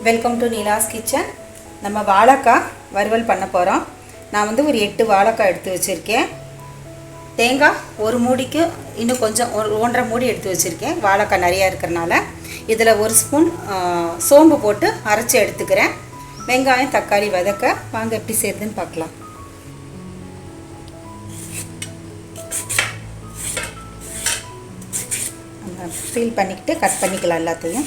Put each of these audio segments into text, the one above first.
Welcome to Neela's kitchen. நம்ம வாழைக்காய் வறுவல் பண்ண போகிறோம். நான் வந்து ஒரு 8 வாழைக்காய் எடுத்து வச்சுருக்கேன். தேங்காய் ஒரு மூடிக்கு இன்னும் கொஞ்சம் 1.5 மூடி எடுத்து வச்சுருக்கேன். வாழைக்காய் நிறையா இருக்கிறனால இதில் 1 ஸ்பூன் சோம்பு போட்டு அரைச்சி எடுத்துக்கிறேன். வெங்காயம் தக்காளி வதக்க வாங்க எப்படி செய்யுதுன்னு பார்க்கலாம். ஃபீல் பண்ணிக்கிட்டு கட் பண்ணிக்கலாம் எல்லாத்தையும்.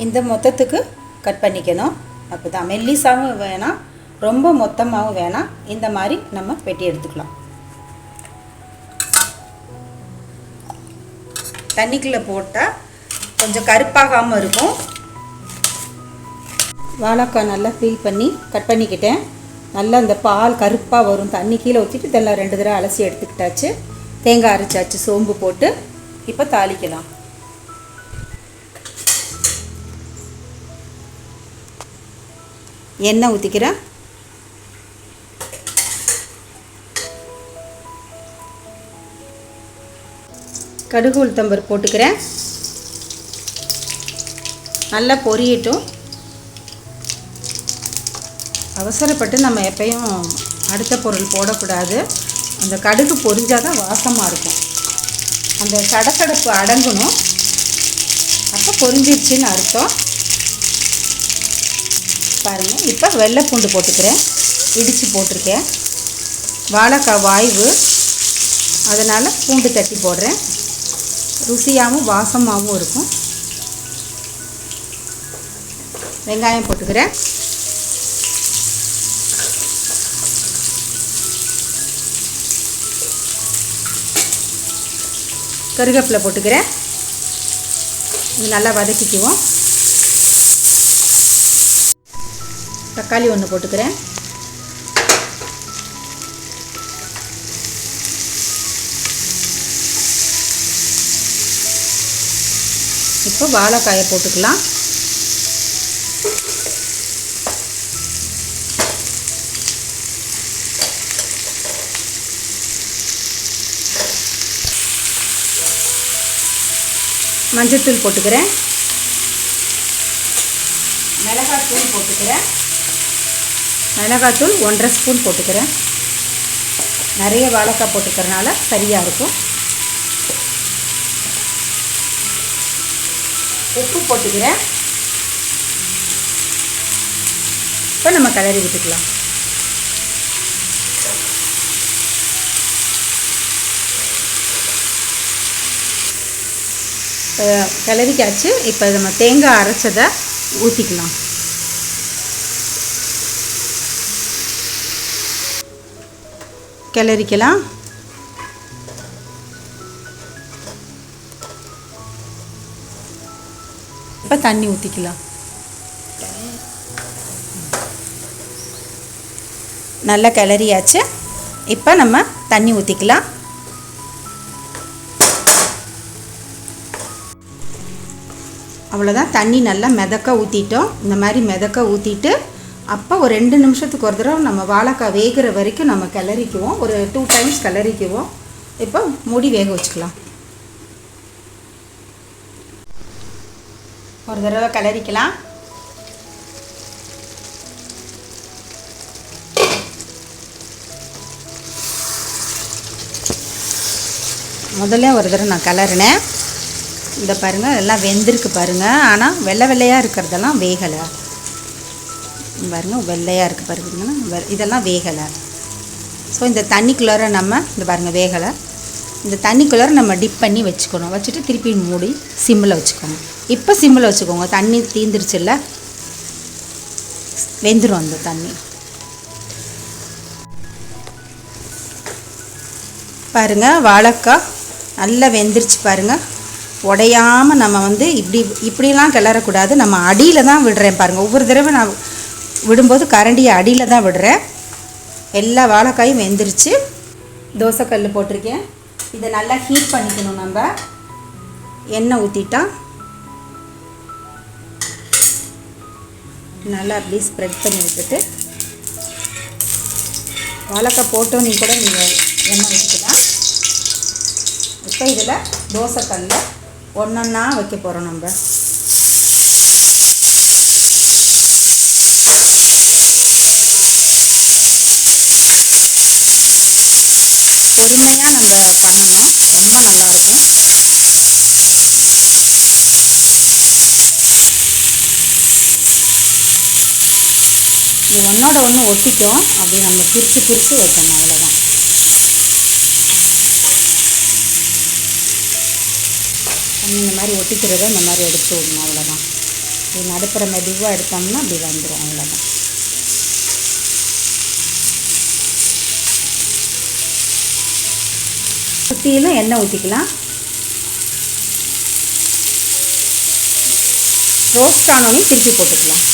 இந்த மொத்தத்துக்கு கட் பண்ணிக்கணும். அப்போ தான் மெல்லிசாவும் வேணாம், ரொம்ப மொத்தமாகவும் வேணாம். இந்த மாதிரி நம்ம வெட்டி எடுத்துக்கலாம். தண்ணிக்குள்ளே போட்டால் கொஞ்சம் கருப்பாகாமல் இருக்கும். வாழைக்காய் நல்லா ஃபீல் பண்ணி கட் பண்ணிக்கிட்டேன். நல்லா அந்த பால் கருப்பாக வரும். தண்ணி கீழே ஊற்றிட்டு இதெல்லாம் 2 தடவை அலசி எடுத்துக்கிட்டாச்சு. தேங்காய் அரைச்சாச்சு, சோம்பு போட்டு இப்போ தாளிக்கலாம். எண்ணெய் ஊற்றிக்கிறேன். கடுகு உளுத்தம்பருப்பு போட்டுக்கிறேன். நல்லா பொரியட்டும். அவசரப்பட்டு நம்ம எப்பயும் அடுத்த பொருள் போடக்கூடாது. அந்த கடுகு பொரிஞ்சால் தான் வாசமாக இருக்கும். அந்த சடசடப்பு அடங்கணும். அப்போ பொரிஞ்சிருச்சுன்னு அர்த்தம். பாருங்கள், இப்போ வெள்ளை பூண்டு போட்டுக்கிறேன். இடித்து போட்டிருக்கேன். வாழைக்காய் வாய்வு, அதனால் பூண்டு தட்டி போடுறேன். ருசியாகவும் வாசமாகவும் இருக்கும். வெங்காயம் போட்டுக்கிறேன். கருவேப்பிலை போட்டுக்கிறேன். இது நல்லா வதக்கிக்குவோம். தக்காளி 1 போட்டுக்கிறேன். இப்போ வாழைக்காயை போட்டுக்கலாம். மஞ்சள்தூள் போட்டுக்கிறேன். மிளகாத்தூள் போட்டுக்கிறேன். மிளகாத்தூள் 1.5 ஸ்பூன் போட்டுக்கிறேன். நிறைய வாழைக்காய் போட்டுக்கிறனால சரியாக இருக்கும். உப்பு போட்டுக்கிறேன். இப்போ நம்ம கிளறி விட்டுக்கலாம். கிளறிக்காச்சு. இப்போ நம்ம தேங்காய் அரைச்சதை ஊற்றிக்கலாம். கிளறிக்கலாம். இப்போ தண்ணி ஊற்றிக்கலாம். நல்லா கிளறியாச்சு. இப்போ நம்ம தண்ணி ஊற்றிக்கலாம். அவ்வளோதான். தண்ணி நல்லா மிதக்க ஊற்றிட்டோம். இந்த மாதிரி மிதக்க ஊற்றிட்டு அப்போ ஒரு 2 நிமிஷத்துக்கு ஒரு தடவை நம்ம வாழைக்காய் வேகிற வரைக்கும் நம்ம கிளறிக்குவோம். ஒரு 2 டைம்ஸ் கிளறிக்குவோம். இப்போ மூடி வேக வச்சுக்கலாம். ஒரு தடவை கிளறிக்கலாம். முதல்ல ஒரு தடவை நான் கிளறினேன். இந்த பாருங்கள், எல்லாம் வெந்திருக்கு பாருங்கள். ஆனால் வெள்ளை வெள்ளையாக இருக்கிறதெல்லாம் வேகலை. பாருங்கள், வெள்ளையாக இருக்குது பாருங்கன்னா, இதெல்லாம் வேகலை. ஸோ இந்த தண்ணிக்குள்ளார நம்ம இந்த பாருங்கள் வேகலை. இந்த தண்ணிக்குள்ளார நம்ம டிப் பண்ணி வச்சுக்கணும். வச்சுட்டு திருப்பி மூடி சிம்மில் வச்சுக்கோங்க. இப்போ சிம்மில் வச்சுக்கோங்க. தண்ணி தீந்துருச்சுல்ல, வெந்துடும் அந்த தண்ணி. பாருங்கள், வாழைக்காய் நல்லா வெந்துருச்சு பாருங்கள். உடையாமல் நம்ம வந்து இப்படிலாம் கிளறக்கூடாது. நம்ம அடியில் தான் விடுறேன் பாருங்கள். ஒவ்வொரு தடவை நான் விடும்போது கரண்டியை அடியில் தான் விடுறேன். எல்லா வாழைக்காயும் வெந்துருச்சு. தோசைக்கல் போட்டிருக்கேன். இதை நல்லா ஹீட் பண்ணிக்கணும். நம்ம எண்ணெய் ஊற்றிட்டா நல்லா அப்படியே ஸ்ப்ரெட் பண்ணி விட்டுட்டு வாழைக்காய் போட்டோன்னே கூட நீங்கள் எண்ணெய் ஊற்றிக்கலாம். இப்போ இதில் தோசைக்கல்லில் ஒன்றொன்னா வைக்க போகிறோம். நம்ம பொறுமையாக நம்ம பண்ணணும், ரொம்ப நல்லாயிருக்கும். இது ஒன்றோட ஒன்று ஒட்டிக்கும், அப்படி நம்ம பிரித்து வைக்கணும், அவ்வளோதான். இந்த மாதிரி ஒட்டிக்கிறத இந்த மாதிரி எடுத்து விடணும், அவ்வளோதான். இது நடுப்புற மெதுவாக எடுத்தோம்னா அப்படி வந்துடும், அவ்வளோதான். சுற்றிலும் எண்ணெய் ஊற்றிக்கலாம். ரோஸ்ட் ஆனோடனே திருப்பி போட்டுக்கலாம்.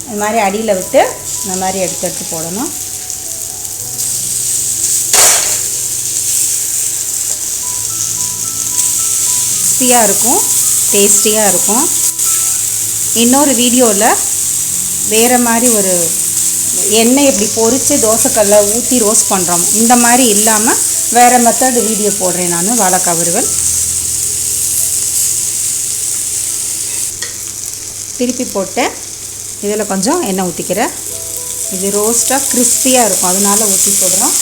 இந்த மாதிரி அடியில் விட்டு இந்த மாதிரி எடுத்து போடணும். கிறிஸ்பியாக இருக்கும், டேஸ்டியாக இருக்கும். இன்னொரு வீடியோவில் வேறு மாதிரி ஒரு எண்ணெய் எப்படி பொரித்து தோசைக்கல்ல ஊற்றி ரோஸ்ட் பண்ணுறோம், இந்த மாதிரி இல்லாமல் வேறு மெத்தட் வீடியோ போடுறேன் நான். வாழைக்காய் வறுவல் திருப்பி போட்டு இதில் கொஞ்சம் எண்ணெய் ஊற்றிக்கிறேன். இது ரோஸ்ட்டாக கிறிஸ்பியாக இருக்கும், அதனால் ஊற்றி போடுறோம்.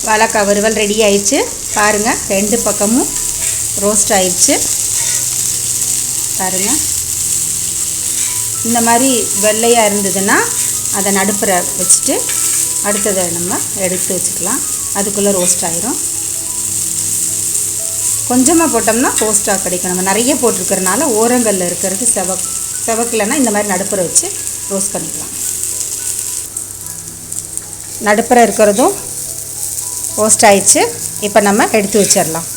வாழைக்காய் வறுவல் ரெடி ஆயிடுச்சு பாருங்கள். 2 பக்கமும் ரோஸ்ட் ஆயிடுச்சு பாருங்கள். இந்த மாதிரி வெள்ளையாக இருந்ததுன்னா அதை நடுப்புற வச்சுட்டு அடுத்ததை நம்ம எடுத்து வச்சுக்கலாம். அதுக்குள்ளே ரோஸ்ட் ஆயிரும். கொஞ்சமாக போட்டோம்னா ரோஸ்ட்டாக கிடைக்கும். நம்ம நிறைய போட்டிருக்கிறனால ஓரங்களில் இருக்கிறது செவக்கலைன்னா இந்த மாதிரி நடுப்புற வச்சு ரோஸ்ட் பண்ணிக்கலாம். நடுப்புற இருக்கிறதும் ரோஸ்ட் ஆயிடுச்சு. இப்போ நம்ம எடுத்து வச்சிடலாம்.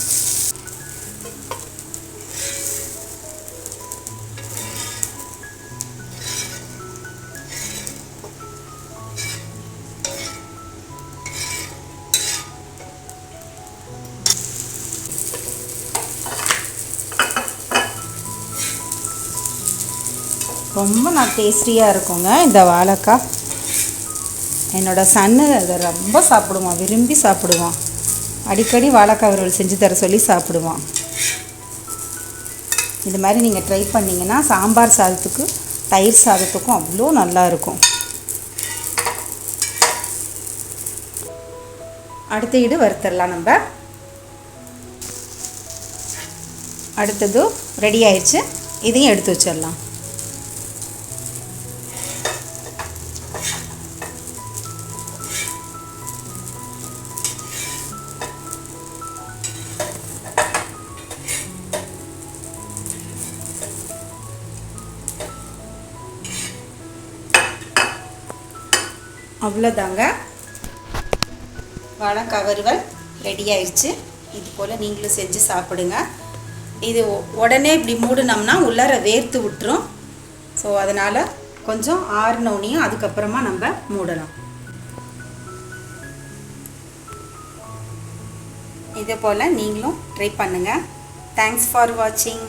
ரொம்ப டேஸ்டியாக இருக்குங்க இந்த வாழைக்காய். என்னோடய சன்னு அதை ரொம்ப சாப்பிடுவான், விரும்பி சாப்பிடுவான். அடிக்கடி வாழைக்காய் வறுவல் செஞ்சு தர சொல்லி சாப்பிடுவான். இது மாதிரி நீங்கள் ட்ரை பண்ணிங்கன்னா சாம்பார் சாதத்துக்கு தயிர் சாதத்துக்கும் அவ்வளோ நல்லாயிருக்கும். அடுத்த இது வறுத்துடலாம் நம்ம. அடுத்தது ரெடி ஆயிடுச்சு. இதையும் எடுத்து வச்சிடலாம். அவ்வளோதாங்க, வாழைக்காய் வறுவல் ரெடி ஆயிடுச்சு. இது போல் நீங்களும் செஞ்சு சாப்பிடுங்க. இது உடனே இப்படி மூடினோம்னா உள்ளார வேர்த்து விட்டுரும். ஸோ அதனால் கொஞ்சம் ஆறுனோனையும் அதுக்கப்புறமா நம்ம மூடலாம். இதே போல் நீங்களும் ட்ரை பண்ணுங்கள். தேங்க்ஸ் ஃபார் வாட்சிங்.